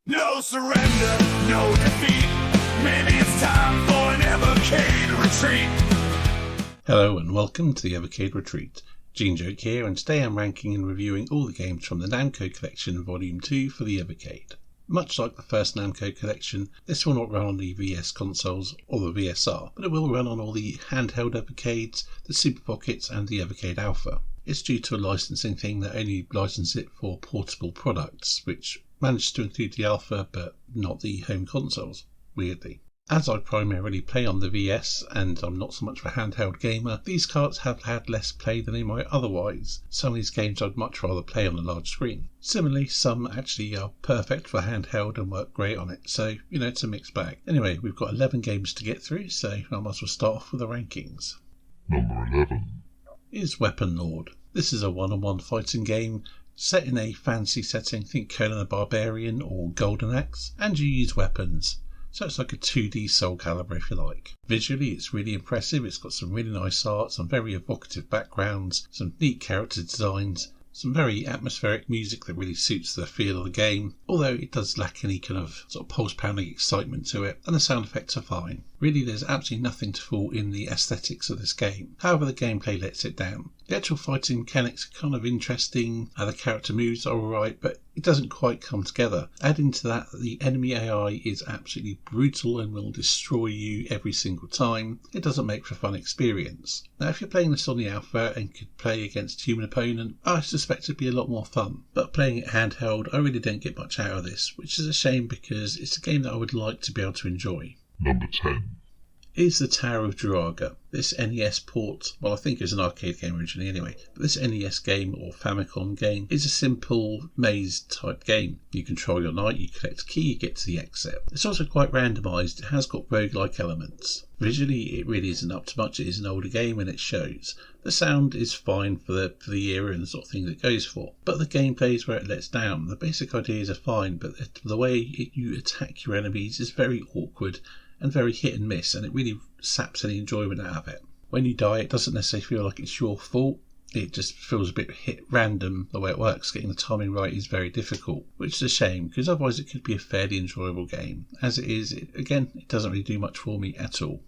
No surrender, no defeat. Maybe it's time for an Evercade retreat. Hello and welcome to the Evercade Retreat. Gene Joke here, and today I'm ranking and reviewing all the games from the Namco collection Volume 2 for the Evercade. Much like the first Namco collection, this will not run on the VS consoles or the VSR, but it will run on all the handheld Evercades, the Super Pockets and the Evercade Alpha. It's due to a licensing thing that only license it for portable products, which managed to include the Alpha but not the home consoles, weirdly. As I primarily play on the VS and I'm not so much of a handheld gamer, these carts have had less play than they might otherwise. Some of these games I'd much rather play on a large screen. Similarly, some actually are perfect for handheld and work great on it, so it's a mixed bag. Anyway, we've got 11 games to get through, so I might as well start off with the rankings. Number 11 is Weapon Lord. This is a one-on-one fighting game set in a fancy setting, think Conan the Barbarian or Golden Axe, and you use weapons. So it's like a 2D Soul Calibur if you like. Visually it's really impressive, it's got some really nice art, some very evocative backgrounds, some neat character designs, some very atmospheric music that really suits the feel of the game, although it does lack any kind of sort of pulse-pounding excitement to it, and the sound effects are fine. Really, there's absolutely nothing to fault in the aesthetics of this game. However, the gameplay lets it down. The actual fighting mechanics are kind of interesting, the character moves are alright, but it doesn't quite come together. Adding to that, the enemy AI is absolutely brutal and will destroy you every single time. It doesn't make for a fun experience. Now, if you're playing this on the Alpha and could play against a human opponent, I suspect it'd be a lot more fun. But playing it handheld, I really don't get much out of this, which is a shame because it's a game that I would like to be able to enjoy. Number 10 is the Tower of Druaga. This NES port, well I think it was an arcade game originally anyway, but this NES game or Famicom game is a simple maze type game. You control your knight, you collect a key, you get to the exit. It's also quite randomised, it has got roguelike elements. Visually it really isn't up to much, it is an older game and it shows. The sound is fine for the era and the sort of thing that it goes for, but the gameplay is where it lets down. The basic ideas are fine, but the way you attack your enemies is very awkward and very hit and miss, and it really saps any enjoyment out of it. When you die, it doesn't necessarily feel like it's your fault. It just feels a bit hit random the way it works. Getting the timing right is very difficult, which is a shame because otherwise it could be a fairly enjoyable game. As it is, it doesn't really do much for me at all.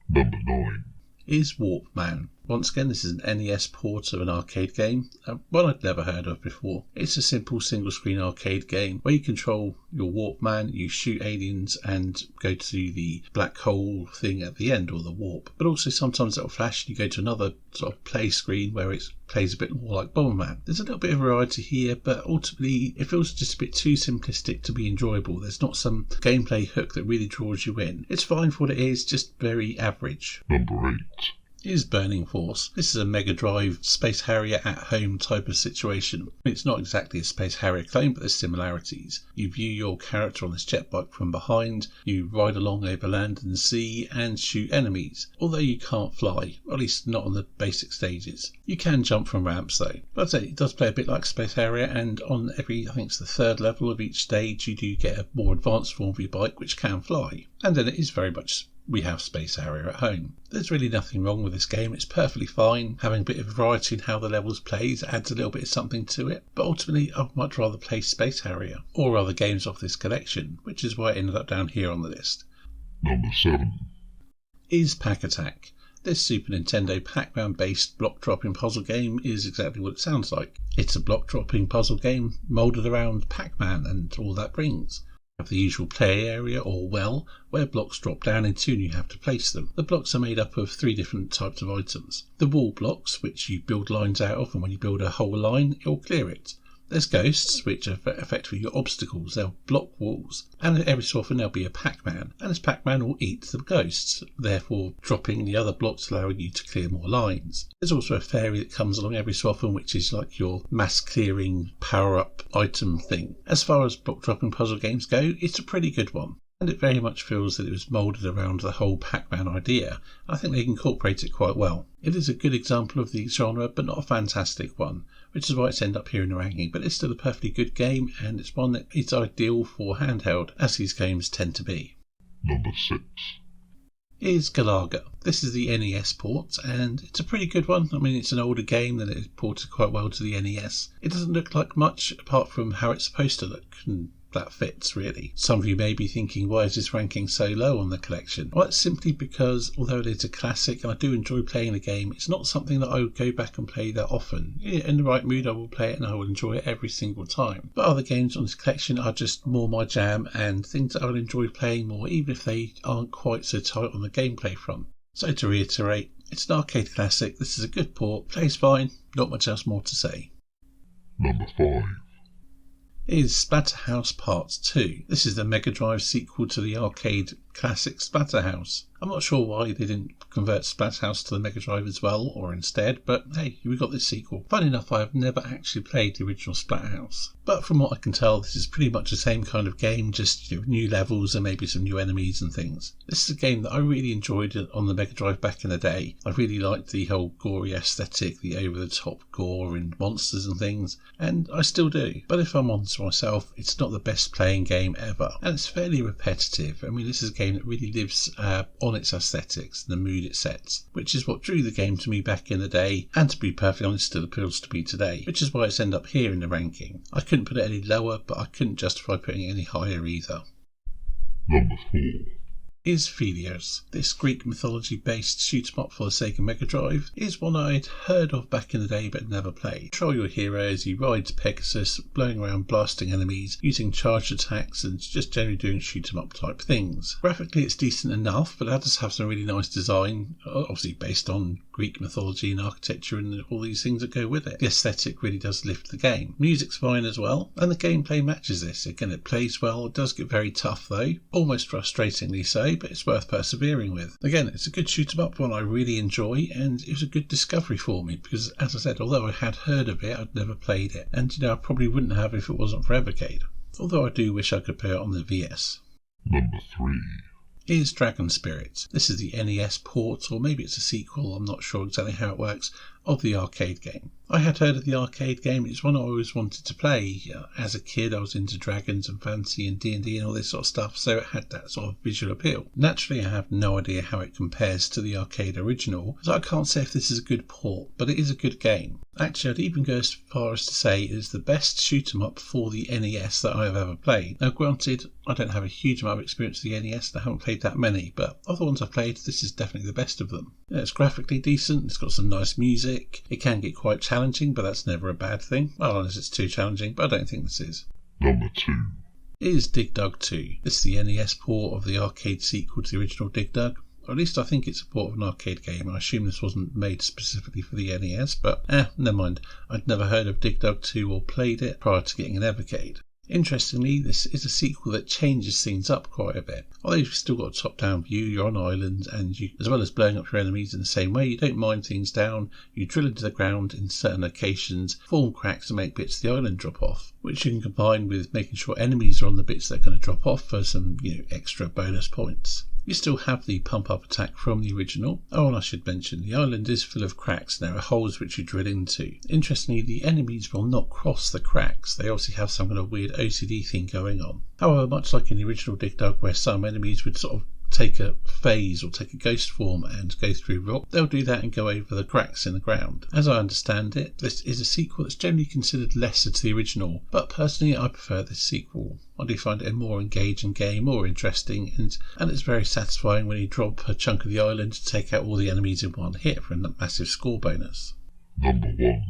Number 9 is Warp Man. Once again, this is an NES port of an arcade game, one I'd never heard of before. It's a simple single-screen arcade game where you control your Warp Man, you shoot aliens and go to the black hole thing at the end, or the warp. But also sometimes it'll flash and you go to another sort of play screen where it plays a bit more like Bomberman. There's a little bit of variety here, but ultimately it feels just a bit too simplistic to be enjoyable. There's not some gameplay hook that really draws you in. It's fine for what it is, just very average. Number 8 is Burning Force. This is a Mega Drive Space Harrier at home type of situation. It's not exactly a Space Harrier clone, but there's similarities. You view your character on this jet bike from behind, you ride along over land and sea and shoot enemies, although you can't fly, or at least not on the basic stages. You can jump from ramps though. But I'd say it does play a bit like Space Harrier, and on every, I think it's the third level of each stage, you do get a more advanced form of your bike which can fly. And then it is very much we have Space Harrier at home. There's really nothing wrong with this game, it's perfectly fine. Having a bit of variety in how the levels plays adds a little bit of something to it, but ultimately I'd much rather play Space Harrier or other games off this collection, which is why it ended up down here on the list. Number 7 is Pack Attack. This Super Nintendo Pac-Man based block dropping puzzle game is exactly what it sounds like. It's a block dropping puzzle game moulded around Pac-Man and all that brings. Have the usual play area or well where blocks drop down into and you have to place them. The blocks are made up of 3 different types of items. The wall blocks, which you build lines out of, and when you build a whole line you'll clear it. There's ghosts, which are effectively your obstacles. They'll block walls, and every so often there'll be a Pac-Man, and this Pac-Man will eat the ghosts, therefore dropping the other blocks, allowing you to clear more lines. There's also a fairy that comes along every so often, which is like your mass clearing power-up item thing. As far as block dropping puzzle games go, it's a pretty good one, and it very much feels that it was moulded around the whole Pac-Man idea. I think they incorporate it quite well. It is a good example of the genre, but not a fantastic one, which is why it's ended up here in the ranking, but it's still a perfectly good game, and it's one that is ideal for handheld, as these games tend to be. Number 6 is Galaga. This is the NES port, and it's a pretty good one. I mean, it's an older game and it ported quite well to the NES. It doesn't look like much apart from how it's supposed to look, and that fits, really. Some of you may be thinking, why is this ranking so low on the collection? Well, it's simply because, although it is a classic and I do enjoy playing the game, it's not something that I would go back and play that often. In the right mood, I will play it and I will enjoy it every single time. But other games on this collection are just more my jam and things that I would enjoy playing more, even if they aren't quite so tight on the gameplay front. So to reiterate, it's an arcade classic, this is a good port, plays fine, not much else more to say. Number 5. Is Splatterhouse Part 2. This is the Mega Drive sequel to the arcade classic Splatterhouse. I'm not sure why they didn't convert Splatterhouse to the Mega Drive as well, or instead, but hey, we got this sequel. Funny enough, I have never actually played the original Splatterhouse. But from what I can tell, this is pretty much the same kind of game, just new levels and maybe some new enemies and things. This is a game that I really enjoyed on the Mega Drive back in the day. I really liked the whole gory aesthetic, the over-the-top gore and monsters and things, and I still do. But if I'm honest with myself, it's not the best playing game ever, and it's fairly repetitive. I mean, this is a game that really lives on its aesthetics and the mood it sets, which is what drew the game to me back in the day, and to be perfectly honest, still appeals to me today, which is why it's ended up here in the ranking. I couldn't put it any lower, but I couldn't justify putting it any higher either. Number 4. Is Phelios. This Greek mythology based shoot 'em up for the Sega Mega Drive is one I'd heard of back in the day but never played. Control your hero as he rides Pegasus, blowing around blasting enemies, using charged attacks and just generally doing shoot 'em up type things. Graphically it's decent enough, but that does have some really nice design, obviously based on Greek mythology and architecture and all these things that go with it. The aesthetic really does lift the game. Music's fine as well, and the gameplay matches this. Again, it plays well, it does get very tough though, almost frustratingly so, but it's worth persevering with. Again, it's a good shoot 'em up one I really enjoy, and it was a good discovery for me because, as I said, although I had heard of it, I'd never played it, and I probably wouldn't have if it wasn't for Evercade. Although I do wish I could play it on the VS. Number 3. Is Dragon Spirit. This is the NES port, or maybe it's a sequel, I'm not sure exactly how it works, of the arcade game. I had heard of the arcade game. It's one I always wanted to play. As a kid, I was into dragons and fantasy and D&D and all this sort of stuff, so it had that sort of visual appeal. Naturally, I have no idea how it compares to the arcade original, so I can't say if this is a good port, but it is a good game. Actually, I'd even go as far as to say it is the best shoot 'em up for the NES that I have ever played. Now, granted, I don't have a huge amount of experience with the NES, and I haven't played that many, but of the ones I've played, this is definitely the best of them. It's graphically decent, it's got some nice music, it can get quite challenging, but that's never a bad thing. Well, unless it's too challenging, but I don't think this is. Number 2. Is Dig Dug 2. This is the NES port of the arcade sequel to the original Dig Dug. Or at least I think it's a port of an arcade game. I assume this wasn't made specifically for the NES, but never mind. I'd never heard of Dig Dug 2 or played it prior to getting an Evercade. Interestingly, this is a sequel that changes things up quite a bit. Although you've still got a top-down view, you're on islands, and you, as well as blowing up your enemies in the same way, you don't mine things down, you drill into the ground in certain locations, form cracks and make bits of the island drop off, which you can combine with making sure enemies are on the bits that are going to drop off for some extra bonus points. You still have the pump-up attack from the original. Oh, and I should mention, the island is full of cracks. There are holes which you drill into. Interestingly, the enemies will not cross the cracks. They obviously have some kind of weird OCD thing going on. However, much like in the original Dig Dug, where some enemies would sort of take a phase or take a ghost form and go through rock, they'll do that and go over the cracks in the ground. As I understand it, this is a sequel that's generally considered lesser to the original, but personally I prefer this sequel. I do find it a more engaging game, more interesting, and it's very satisfying when you drop a chunk of the island to take out all the enemies in one hit for a massive score bonus. Number 1.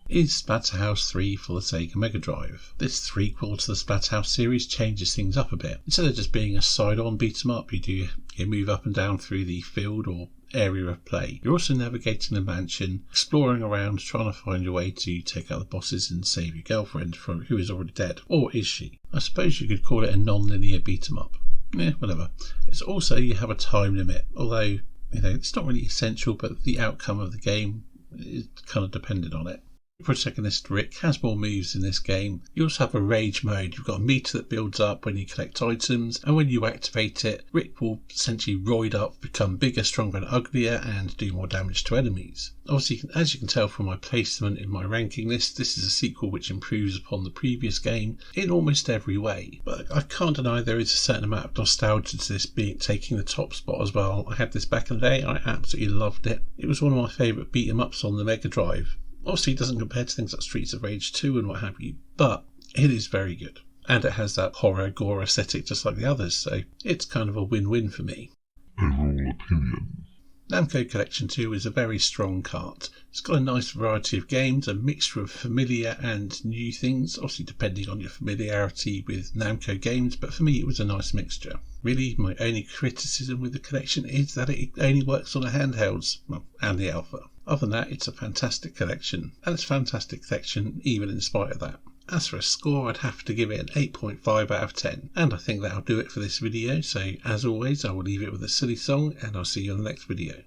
Is Splatterhouse 3 for the Sega Mega Drive. This threequel to the Splatterhouse series changes things up a bit. Instead of just being a side-on beat-em-up, you move up and down through the field or area of play. You're also navigating the mansion, exploring around, trying to find your way to take out the bosses and save your girlfriend from who is already dead. Or is she? I suppose you could call it a non-linear beat-em-up. Whatever. It's also, you have a time limit, although it's not really essential, but the outcome of the game is kind of dependent on it. Protagonist Rick has more moves in this game. You also have a rage mode. You've got a meter that builds up when you collect items, and when you activate it, Rick will essentially roid up, become bigger, stronger and uglier, and do more damage to enemies. Obviously, as you can tell from my placement in my ranking list, this is a sequel which improves upon the previous game in almost every way. But I can't deny there is a certain amount of nostalgia to this taking the top spot as well. I had this back in the day. I absolutely loved it. It was one of my favourite beat-em-ups on the Mega Drive. Obviously, it doesn't compare to things like Streets of Rage 2 and what have you, but it is very good. And it has that horror gore aesthetic just like the others, so it's kind of a win-win for me. Overall opinion. Namco Collection 2 is a very strong cart. It's got a nice variety of games, a mixture of familiar and new things, obviously depending on your familiarity with Namco games, but for me it was a nice mixture. Really, my only criticism with the collection is that it only works on the handhelds, well, and the Alpha. Other than that, it's a fantastic collection, and it's a fantastic collection even in spite of that. As for a score, I'd have to give it an 8.5 out of 10, and I think that'll do it for this video, so as always I will leave it with a silly song, and I'll see you on the next video.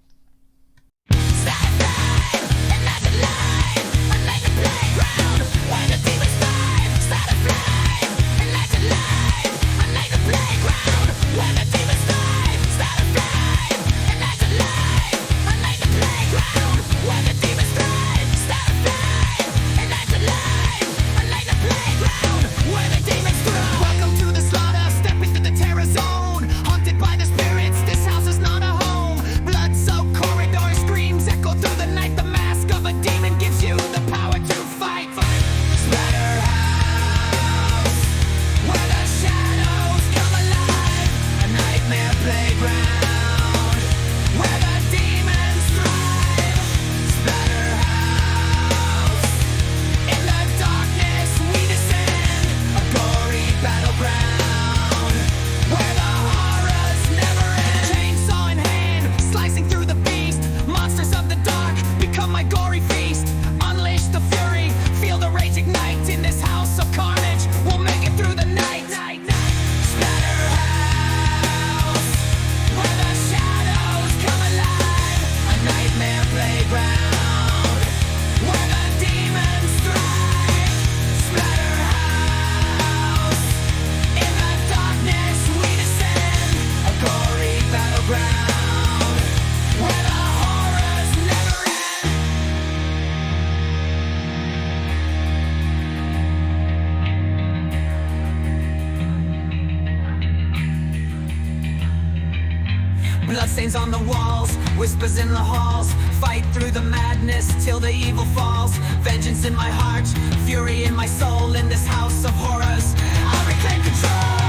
Bloodstains on the walls, whispers in the halls. Fight through the madness till the evil falls. Vengeance in my heart, fury in my soul. In this house of horrors, I'll reclaim control.